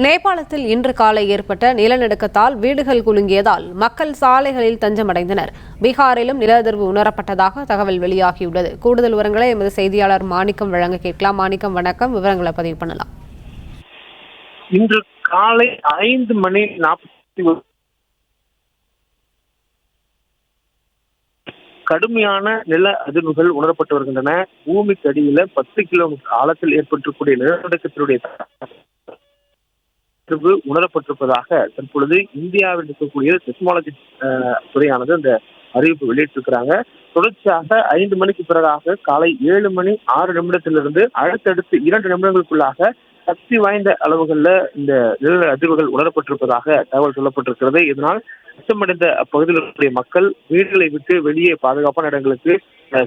நேபாளத்தில் இன்று காலை ஏற்பட்ட நிலநடுக்கத்தால் வீடுகள் குலுங்கியதால் மக்கள் சாலைகளில் தஞ்சமடைந்தனர். பீகாரிலும் நில அதிர்வு உணரப்பட்டதாக தகவல் வெளியாகியுள்ளது. கூடுதல் விவரங்களை எமது செய்தியாளர் மாணிக்கம் வழங்க கேட்கலாம். மாணிக்கம், வணக்கம். விவரங்களை பதிவு பண்ணலாம். இன்று காலை 5:40 கடுமையான நில அதிர்வுகள் உணரப்பட்டு வருகின்றன. பூமிக்கு அடியில 10 கிலோமீட்டர் ஆழத்தில் ஏற்பட்டிருக்கூடிய நிலநடுக்கத்தினுடைய உணரப்பட்டிருப்பதாக தற்பொழுது இந்தியாவில் இருக்கக்கூடிய செஸ்மாலஜி துறையானது அந்த அறிவிப்பு வெளியிட்டிருக்கிறாங்க. தொடர்ச்சியாக 5 மணிக்கு பிறகாக காலை 7:06 அடுத்தடுத்து 2 நிமிடங்களுக்குள்ளாக சக்தி வாய்ந்த அளவுகள்ல இந்த நில அதிர்வுகள் உணரப்பட்டிருப்பதாக தகவல் சொல்லப்பட்டிருக்கிறது. இதனால் அச்சமடைந்த அப்பகுதியில் இருக்கக்கூடிய மக்கள் வீடுகளை விட்டு வெளியே பாதுகாப்பான இடங்களுக்கு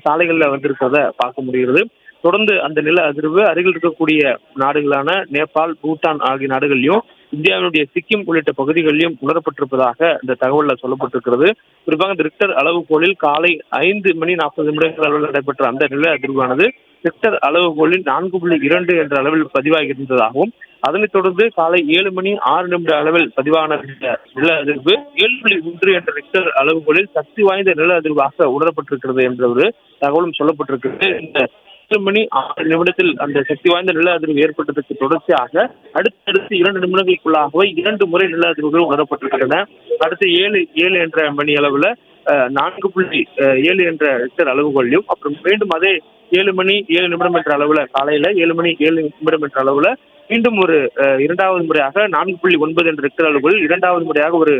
சாலைகள்ல வந்திருக்கிறத பார்க்க முடிகிறது. தொடர்ந்து அந்த நில அதிர்வு அருகில் இருக்கக்கூடிய நாடுகளான நேபாள், பூட்டான் ஆகிய நாடுகளிலும் இந்தியாவினுடைய சிக்கிம் உள்ளிட்ட பகுதிகளிலும் உணரப்பட்டிருப்பதாக இந்த தகவல்ல சொல்லப்பட்டிருக்கிறது. குறிப்பாக இந்த ரிக்டர் அளவுகோலில் காலை 5:40 நடைபெற்ற அந்த நில அதிர்வானது ரிக்டர் அளவுகோலில் 4.2 என்ற அளவில் பதிவாகி இருந்ததாகவும், அதனைத் தொடர்ந்து காலை 7:06 அளவில் பதிவான நில அதிர்வு 7.1 என்ற ரிக்டர் அளவுகோலில் சக்தி வாய்ந்த நில அதிர்வாக உணரப்பட்டிருக்கிறது என்ற ஒரு தகவலும் சொல்லப்பட்டிருக்கிறது. இந்த 7:06 அந்த சக்தி வாய்ந்த நில அதிர்வு ஏற்பட்டதற்கு தொடர்ச்சியாக அடுத்தடுத்து 2 நிமிடங்களுக்குள்ளாகவே 2 முறை நில அதிர்வுகள் உணரப்பட்டிருக்கின்றன. அடுத்து 7 என்ற மணி அளவுல 4.7 என்ற ரிக்டர் அளவுகோலையும், அப்புறம் மீண்டும் அதே 7:07 என்ற அளவுல காலையில 7:07 என்ற அளவுல மீண்டும் ஒரு இரண்டாவது முறையாக 4.9 என்ற ரிக்டர் அளவுகளில் இரண்டாவது முறையாக ஒரு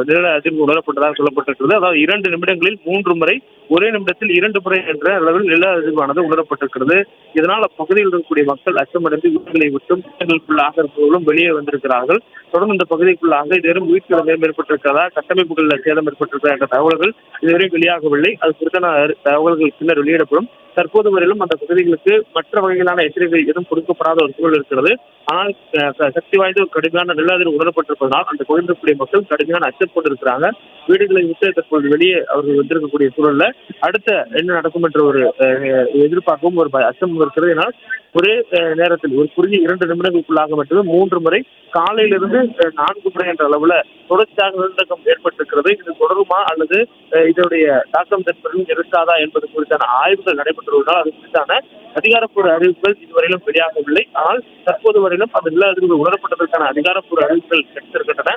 நில அதிர்வு உணரப்பட்டதாக சொல்லப்பட்டிருக்கிறது. அதாவது 2 நிமிடங்களில் 3 முறை, ஒரே நிமிடத்தில் 2 முறை என்ற அளவில் நில அதிர்வானது உணரப்பட்டிருக்கிறது. இதனால் அப்பகுதியில் இருக்கக்கூடிய மக்கள் அச்சமடைந்து வீடுகளை விட்டும் வீடுகளுக்குள்ளாக இருப்பவர்களும் வெளியே வந்திருக்கிறார்கள். தொடர்ந்து இந்த பகுதிக்குள்ளாக இதுவரை உயிர்ச்சேதம் ஏற்பட்டிருக்கிறதா, கட்டமைப்புகளில் சேதம் ஏற்பட்டிருக்கிறதா என்ற தகவல்கள் இதுவரை வெளியாகவில்லை. அது குறித்தான தகவல்கள் பின்னர் வெளியிடப்படும். தற்போது வரையிலும் அந்த பகுதிகளுக்கு மற்ற வகையிலான எச்சரிக்கைகள் எதுவும் கொடுக்கப்படாத ஒரு சூழல் இருக்கிறது. ஆனால் சக்தி வாய்ந்த கடுமையான நில அதிர்வு உணரப்பட்டிருப்பதனால் அந்த பகுதியிலுடைய மக்கள் கடுமையான அச்சம் கொண்டிருக்கிறாங்க. வீடுகளை விட்டு தற்போது வெளியே அவர்கள் வந்திருக்கக்கூடிய சூழல்ல அடுத்த என்ன நடக்கும் என்ற ஒரு எதிர்பார்க்கவும் ஒரு அச்சம் இருக்கிறது. ஏன்னால் ஒரே நேரத்தில் ஒரு குறுகிய 2 நிமிடங்களுக்குள்ளாக மட்டுமே 3 முறை காலையிலிருந்து 4 முறை என்ற அளவுல தொடர்ச்சியாக நிலநடுக்கம் ஏற்பட்டிருக்கிறது. இது தொடருமா அல்லது இதனுடைய தாக்கம் தற்போது இருக்காதா என்பது குறித்தான ஆய்வுகள் நடைபெற்றுள்ளதால் அது குறித்தான அதிகாரப்பூர்வ அறிவிப்புகள் இதுவரையிலும் வெளியாகவில்லை. ஆனால் தற்போது வரையிலும் அந்த நில அதிர்வு உணரப்பட்டதற்கான அதிகாரப்பூர்வ அறிவிப்புகள் கிடைத்திருக்கின்றன.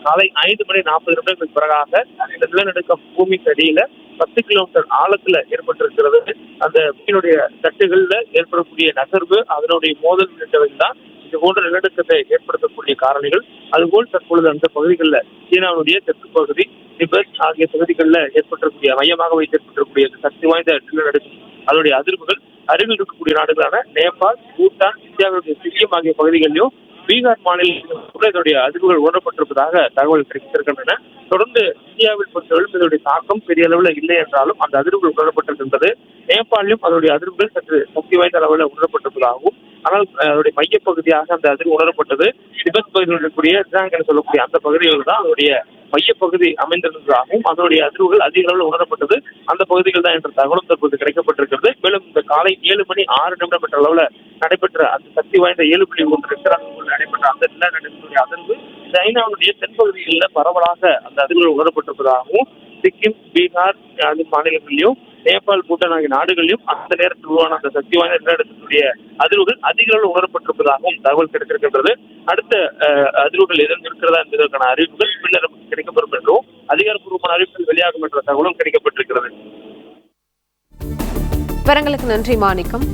காலை 5:40 பிறகாக இந்த நிலநடுக்கம் பூமிக்கு அடியில 10 கிலோமீட்டர் ஆழத்துல ஏற்பட்டிருக்கிறது. அந்த பூமியினுடைய தட்டுகள்ல ஏற்படக்கூடிய நகர்வு, அதனுடைய மோதல் உள்ளிட்டவைகள் தான் இது போன்ற நிலநடுக்கத்தை ஏற்படுத்தக்கூடிய காரணிகள். அதுபோல் தற்பொழுது அந்த பகுதிகளில் சீனாவுடைய தெற்கு பகுதி, திபெத் ஆகிய பகுதிகளில் ஏற்பட்டிருக்கூடிய மையமாக வைத்து ஏற்பட்டிருக்கூடிய சக்தி வாய்ந்த நிலநடுக்கம், அதனுடைய அதிர்வுகள் அருகில் இருக்கக்கூடிய நாடுகளான நேபாள், பூட்டான், இந்தியாவுடைய சிக்கிம் ஆகிய பகுதிகளிலும் பீகார் மாநிலத்தில் கூட இதனுடைய அதிர்வுகள் உணரப்பட்டிருப்பதாக தகவல் கிடைத்திருக்கின்றன. தொடர்ந்து இந்தியாவில் பொறுத்தவரை இதனுடைய தாக்கம் பெரிய அளவில் இல்லை என்றாலும் அந்த அதிர்வுகள் உணரப்பட்டிருக்கின்றது. நேபாளிலும் அதனுடைய அதிர்வுகள் சற்று சக்தி வாய்ந்த அளவில் உணரப்பட்டிருப்பதாகவும், ஆனால் அதனுடைய மையப்பகுதியாக அந்த அதிர்வு உணரப்பட்டது திபெத் பகுதியில் இருக்கக்கூடிய என சொல்லக்கூடிய அந்த பகுதிகளில் தான் அதனுடைய மையப்பகுதி அமைந்திருந்ததாகவும், அதனுடைய அதிர்வுகள் அதிக அளவில் உணரப்பட்டது அந்த பகுதிகள் தான் என்ற தகவலும் தற்போது கிடைக்கப்பட்டிருக்கிறது. மேலும் இந்த காலை 7:06 என்ற அளவுல நடைபெற்ற அந்த சக்தி வாய்ந்த 7.1 ரிக்டர் நடைபெற்ற அந்த நிலநடுக்கத்தினுடைய அதிர்வு சைனாவுடைய தென்பகுதிகளில் பரவலாக அந்த அதிர்வுகள் உணரப்பட்டிருப்பதாகவும், சிக்கிம், பீகார் ஆகிய மாநிலங்களிலும் நேபாள், பூட்டான் ஆகிய நாடுகளிலும் அந்த நேரத்தில் உருவான அந்த சக்தி வாய்ந்த நிலநடுக்கத்தினுடைய அதிர்வுகள் அதிக அளவில் உணரப்பட்டிருப்பதாகவும் தகவல் கிடைத்திருக்கின்றது. அடுத்த அதிர்வுகள் எதுவும் இருக்கிறதா என்பதற்கான அறிவிப்புகள் பின்னர் கிடைக்கப்படும் என்றும் அதிகாரப்பூர்வமான அறிவிப்புகள் வெளியாகும் என்ற தகவலும் கிடைக்கப்பட்டிருக்கிறது. விவரங்களுக்கு நன்றி மாணிக்கம்.